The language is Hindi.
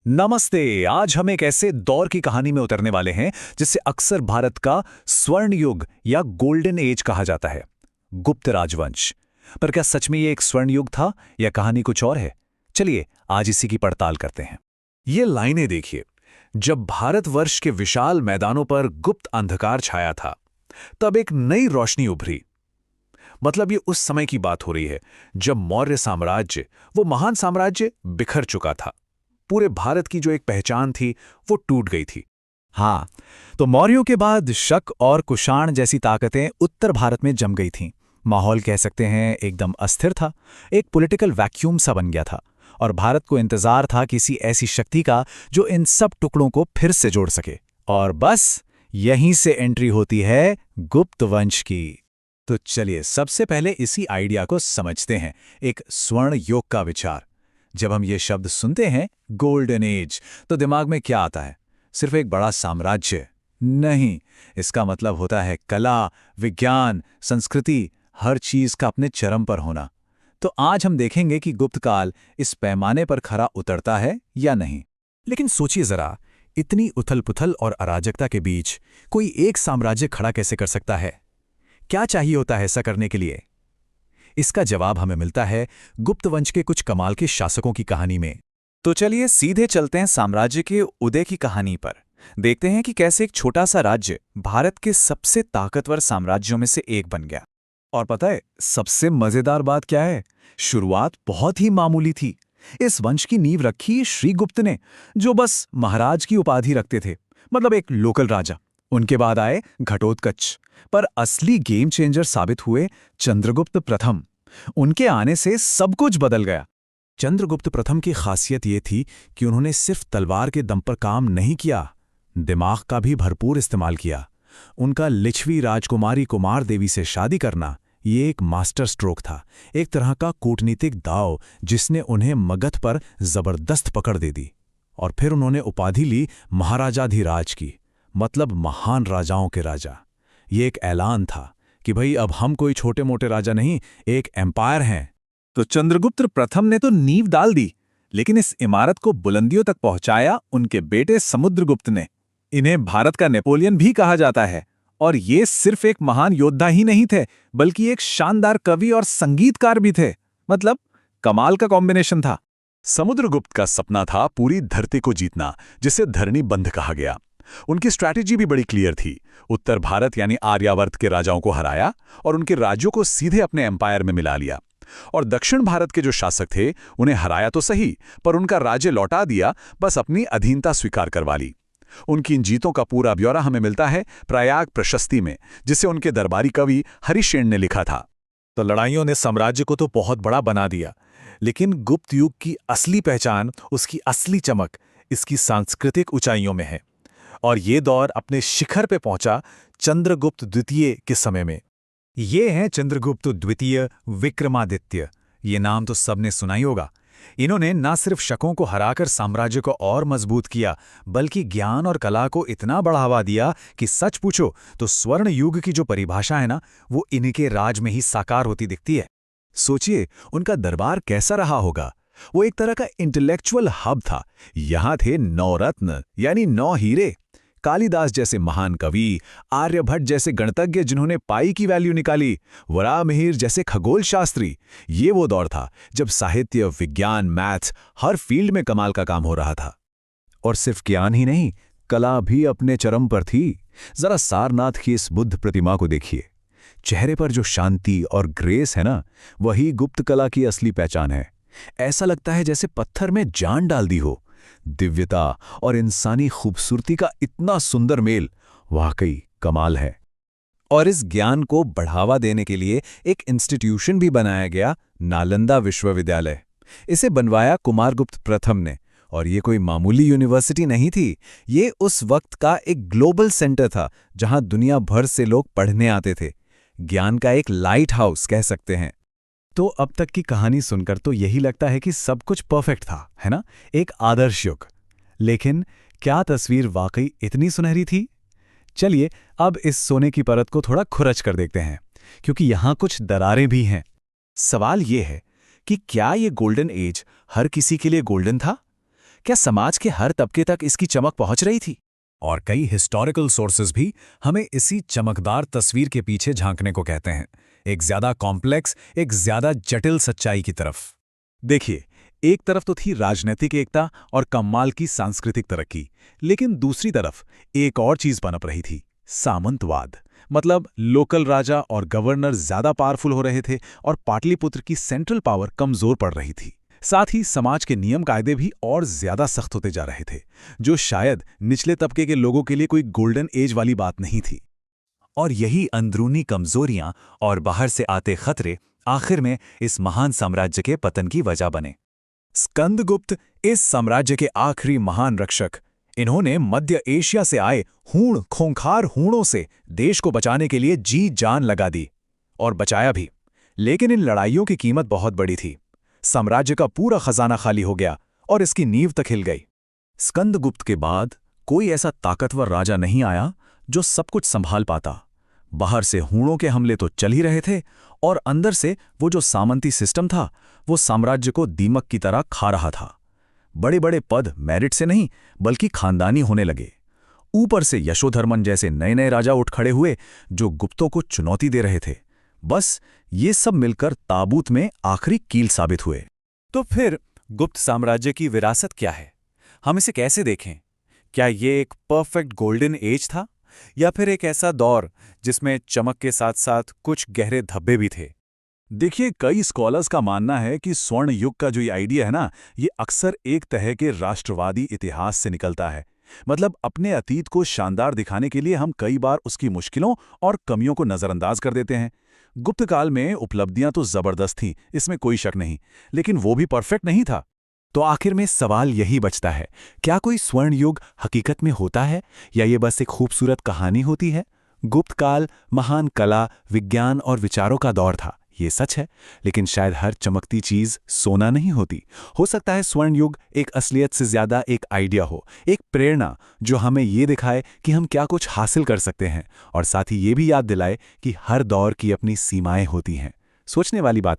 नमस्ते। आज हम एक ऐसे दौर की कहानी में उतरने वाले हैं जिसे अक्सर भारत का स्वर्ण युग या गोल्डन एज कहा जाता है, गुप्त राजवंश। पर क्या सच में ये एक स्वर्ण युग था या कहानी कुछ और है? चलिए आज इसी की पड़ताल करते हैं। ये लाइनें देखिए। जब भारतवर्ष के विशाल मैदानों पर गुप्त अंधकार छाया था, तब एक नई रोशनी उभरी। मतलब ये उस समय की बात हो रही है जब मौर्य साम्राज्य, वो महान साम्राज्य, बिखर चुका था। पूरे भारत की जो एक पहचान थी वो टूट गई थी। हाँ, तो मौर्यों के बाद शक और कुषाण जैसी ताकतें उत्तर भारत में जम गई थीं। माहौल कह सकते हैं एकदम अस्थिर था। एक पॉलिटिकल वैक्यूम सा बन गया था और भारत को इंतजार था किसी ऐसी शक्ति का जो इन सब टुकड़ों को फिर से जोड़ सके। और बस यहीं से एंट्री होती है गुप्त वंश की। तो चलिए सबसे पहले इसी आइडिया को समझते हैं, एक स्वर्ण युग का विचार। जब हम ये शब्द सुनते हैं गोल्डन एज, तो दिमाग में क्या आता है? सिर्फ एक बड़ा साम्राज्य? नहीं, इसका मतलब होता है कला, विज्ञान, संस्कृति, हर चीज का अपने चरम पर होना। तो आज हम देखेंगे कि गुप्त काल इस पैमाने पर खरा उतरता है या नहीं। लेकिन सोचिए जरा, इतनी उथल-पुथल और अराजकता के बीच कोई एक साम्राज्य खड़ा कैसे कर सकता है? क्या चाहिए होता है ऐसा करने के लिए? इसका जवाब हमें मिलता है गुप्त वंश के कुछ कमाल के शासकों की कहानी में। तो चलिए सीधे चलते हैं साम्राज्य के उदय की कहानी पर। देखते हैं कि कैसे एक छोटा सा राज्य भारत के सबसे ताकतवर साम्राज्यों में से एक बन गया। और पता है सबसे मजेदार बात क्या है? शुरुआत बहुत ही मामूली थी। इस वंश की नींव रखी श्रीगुप्त ने, जो बस महाराज की उपाधि रखते थे, मतलब एक लोकल राजा। उनके बाद आए घटोत्कच, पर असली गेम चेंजर साबित हुए चंद्रगुप्त प्रथम। उनके आने से सब कुछ बदल गया। चंद्रगुप्त प्रथम की खासियत ये थी कि उन्होंने सिर्फ तलवार के दम पर काम नहीं किया, दिमाग का भी भरपूर इस्तेमाल किया। उनका लिच्छवी राजकुमारी कुमार देवी से शादी करना ये एक मास्टर स्ट्रोक था, एक तरह का कूटनीतिक दांव जिसने उन्हें मगध पर जबरदस्त पकड़ दे दी। और फिर उन्होंने उपाधि ली महाराजाधिराज की, मतलब महान राजाओं के राजा। ये एक ऐलान था कि भाई अब हम कोई छोटे मोटे राजा नहीं, एक एम्पायर हैं। तो चंद्रगुप्त प्रथम ने तो नींव डाल दी, लेकिन इस इमारत को बुलंदियों तक पहुंचाया उनके बेटे समुद्रगुप्त ने। इन्हें भारत का नेपोलियन भी कहा जाता है। और ये सिर्फ एक महान योद्धा ही नहीं थे, बल्कि एक शानदार कवि और संगीतकार भी थे। मतलब कमाल का कॉम्बिनेशन था। समुद्रगुप्त का सपना था पूरी धरती को जीतना, जिसे धरणी बंध कहा गया। उनकी स्ट्रैटेजी भी बड़ी क्लियर थी। उत्तर भारत यानी आर्यावर्त के राजाओं को हराया और उनके राज्यों को सीधे अपने एम्पायर में मिला लिया। और दक्षिण भारत के जो शासक थे उन्हें हराया तो सही, पर उनका राज्य लौटा दिया, बस अपनी अधीनता स्वीकार करवा ली। उनकी इन जीतों का पूरा ब्यौरा हमें मिलता है प्रयाग प्रशस्ति में, जिसे उनके दरबारी कवि हरिशेन ने लिखा था। तो लड़ाइयों ने साम्राज्य को तो बहुत बड़ा बना दिया, लेकिन गुप्त युग की असली पहचान, उसकी असली चमक इसकी सांस्कृतिक ऊंचाइयों में है। और ये दौर अपने शिखर पे पहुंचा चंद्रगुप्त द्वितीय के समय में। ये हैं चंद्रगुप्त द्वितीय विक्रमादित्य। ये नाम तो सबने सुना ही होगा। इन्होंने न सिर्फ शकों को हराकर साम्राज्य को और मजबूत किया, बल्कि ज्ञान और कला को इतना बढ़ावा दिया कि सच पूछो तो स्वर्ण युग की जो परिभाषा है ना, वो इनके राज में ही साकार होती दिखती है। सोचिए उनका दरबार कैसा रहा होगा। वो एक तरह का इंटेलेक्चुअल हब था। यहाँ थे 9 रत्न यानी 9 हीरे, कालिदास जैसे महान कवि, आर्यभट्ट जैसे गणितज्ञ जिन्होंने पाई की वैल्यू निकाली, वराहमिहिर जैसे खगोल शास्त्री। ये वो दौर था जब साहित्य, विज्ञान, मैथ्स हर फील्ड में कमाल का काम हो रहा था। और सिर्फ ज्ञान ही नहीं, कला भी अपने चरम पर थी। जरा सारनाथ की इस बुद्ध प्रतिमा को देखिए। चेहरे पर जो शांति और ग्रेस है ना, वही गुप्त कला की असली पहचान है। ऐसा लगता है जैसे पत्थर में जान डाल दी हो। दिव्यता और इंसानी खूबसूरती का इतना सुंदर मेल वाकई कमाल है। और इस ज्ञान को बढ़ावा देने के लिए एक इंस्टीट्यूशन भी बनाया गया, नालंदा विश्वविद्यालय। इसे बनवाया कुमारगुप्त प्रथम ने। और ये कोई मामूली यूनिवर्सिटी नहीं थी, ये उस वक्त का एक ग्लोबल सेंटर था जहां दुनिया भर से लोग पढ़ने आते थे। ज्ञान का एक लाइट हाउस कह सकते हैं। तो अब तक की कहानी सुनकर तो यही लगता है कि सब कुछ परफेक्ट था, है ना? एक आदर्श युग। लेकिन क्या तस्वीर वाकई इतनी सुनहरी थी? चलिए अब इस सोने की परत को थोड़ा खुरच कर देखते हैं, क्योंकि यहां कुछ दरारें भी हैं। सवाल ये है कि क्या ये गोल्डन एज हर किसी के लिए गोल्डन था? क्या समाज के हर तबके तक इसकी चमक पहुंच रही थी? और कई हिस्टोरिकल सोर्सेज भी हमें इसी चमकदार तस्वीर के पीछे झांकने को कहते हैं, एक ज्यादा कॉम्प्लेक्स, एक ज्यादा जटिल सच्चाई की तरफ। देखिए, एक तरफ तो थी राजनीतिक एकता और कमाल की सांस्कृतिक तरक्की, लेकिन दूसरी तरफ एक और चीज पनप रही थी, सामंतवाद। मतलब लोकल राजा और गवर्नर ज्यादा पावरफुल हो रहे थे और पाटलिपुत्र की सेंट्रल पावर कमजोर पड़ रही थी। साथ ही समाज के नियम कायदे भी और ज्यादा सख्त होते जा रहे थे, जो शायद निचले तबके के लोगों के लिए कोई गोल्डन एज वाली बात नहीं थी। और यही अंदरूनी कमजोरियां और बाहर से आते खतरे आखिर में इस महान साम्राज्य के पतन की वजह बने। स्कंदगुप्त इस साम्राज्य के आखिरी महान रक्षक। इन्होंने मध्य एशिया से आए खूंखार हूणों से देश को बचाने के लिए जी जान लगा दी, और बचाया भी। लेकिन इन लड़ाइयों की कीमत बहुत बड़ी थी। साम्राज्य का पूरा खजाना खाली हो गया और इसकी नींव तक हिल गई। स्कंदगुप्त के बाद कोई ऐसा ताकतवर राजा नहीं आया जो सब कुछ संभाल पाता। बाहर से हूणों के हमले तो चल ही रहे थे, और अंदर से वो जो सामंती सिस्टम था, वो साम्राज्य को दीमक की तरह खा रहा था। बड़े बड़े पद मेरिट से नहीं बल्कि खानदानी होने लगे। ऊपर से यशोधर्मन जैसे नए नए राजा उठ खड़े हुए जो गुप्तों को चुनौती दे रहे थे। बस ये सब मिलकर ताबूत में आखिरी कील साबित हुए। तो फिर गुप्त साम्राज्य की विरासत क्या है? हम इसे कैसे देखें? क्या ये एक परफेक्ट गोल्डन एज था, या फिर एक ऐसा दौर जिसमें चमक के साथ साथ कुछ गहरे धब्बे भी थे? देखिए, कई स्कॉलर्स का मानना है कि स्वर्ण युग का जो ये आइडिया है ना, ये अक्सर एक तरह के राष्ट्रवादी इतिहास से निकलता है। मतलब अपने अतीत को शानदार दिखाने के लिए हम कई बार उसकी मुश्किलों और कमियों को नजरअंदाज कर देते हैं। गुप्त काल में उपलब्धियां तो जबरदस्त थीं, इसमें कोई शक नहीं, लेकिन वो भी परफेक्ट नहीं था। तो आखिर में सवाल यही बचता है, क्या कोई स्वर्ण युग हकीकत में होता है, या ये बस एक खूबसूरत कहानी होती है? गुप्त काल महान कला, विज्ञान और विचारों का दौर था, ये सच है, लेकिन शायद हर चमकती चीज सोना नहीं होती। हो सकता है स्वर्ण युग एक असलियत से ज्यादा एक आइडिया हो, एक प्रेरणा जो हमें ये दिखाए कि हम क्या कुछ हासिल कर सकते हैं, और साथ ही ये भी याद दिलाए कि हर दौर की अपनी सीमाएं होती हैं। सोचने वाली बात